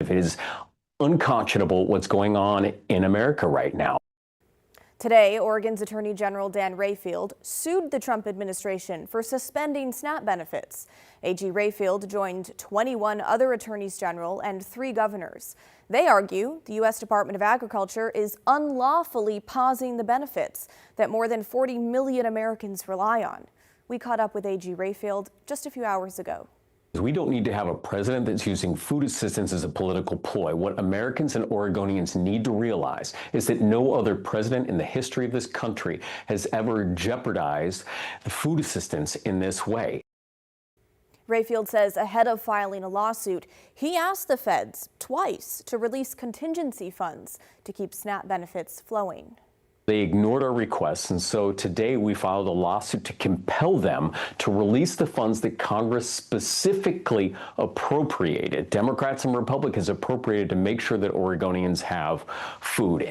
It is unconscionable what's going on in America right now. Today, Oregon's Attorney General Dan Rayfield sued the Trump administration for suspending SNAP benefits. AG Rayfield joined 21 other attorneys general and 3 governors. They argue the U.S. Department of Agriculture is unlawfully pausing the benefits that more than 40 million Americans rely on. We caught up with AG Rayfield just a few hours ago. We don't need to have a president that's using food assistance as a political ploy. What Americans and Oregonians need to realize is that no other president in the history of this country has ever jeopardized the food assistance in this way. Rayfield says ahead of filing a lawsuit, he asked the feds twice to release contingency funds to keep SNAP benefits flowing. They ignored our requests, and so today we filed a lawsuit to compel them to release the funds that Congress specifically appropriated. Democrats and Republicans appropriated to make sure that Oregonians have food.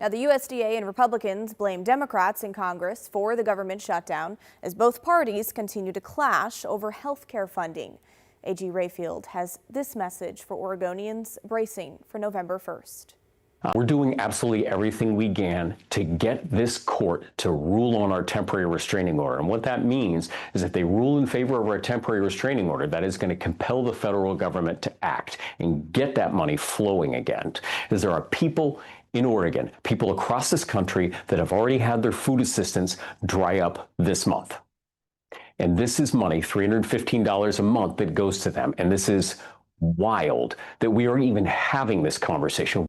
Now, the USDA and Republicans blame Democrats in Congress for the government shutdown as both parties continue to clash over health care funding. AG Rayfield has this message for Oregonians bracing for November 1st. We're doing absolutely everything we can to get this court to rule on our temporary restraining order. And what that means is if they rule in favor of our temporary restraining order, that is going to compel the federal government to act and get that money flowing again. Because there are people in Oregon, people across this country that have already had their food assistance dry up this month. And this is money, $315 a month, that goes to them. And this is wild that we are even having this conversation.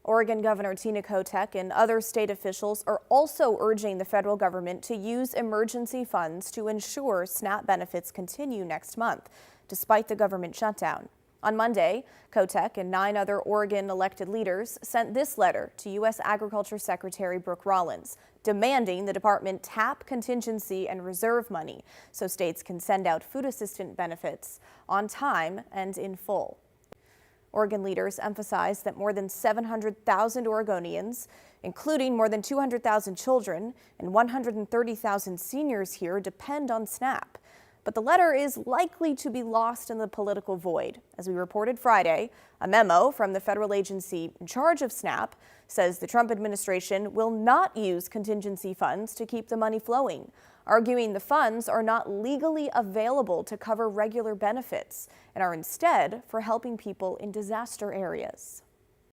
Oregon Governor Tina Kotek and other state officials are also urging the federal government to use emergency funds to ensure SNAP benefits continue next month, despite the government shutdown. On Monday, Kotek and 9 other Oregon elected leaders sent this letter to U.S. Agriculture Secretary Brooke Rollins, demanding the department tap contingency and reserve money so states can send out food assistance benefits on time and in full. Oregon leaders emphasized that more than 700,000 Oregonians, including more than 200,000 children and 130,000 seniors here, depend on SNAP. But the letter is likely to be lost in the political void. As we reported Friday, a memo from the federal agency in charge of SNAP says the Trump administration will not use contingency funds to keep the money flowing, arguing the funds are not legally available to cover regular benefits and are instead for helping people in disaster areas.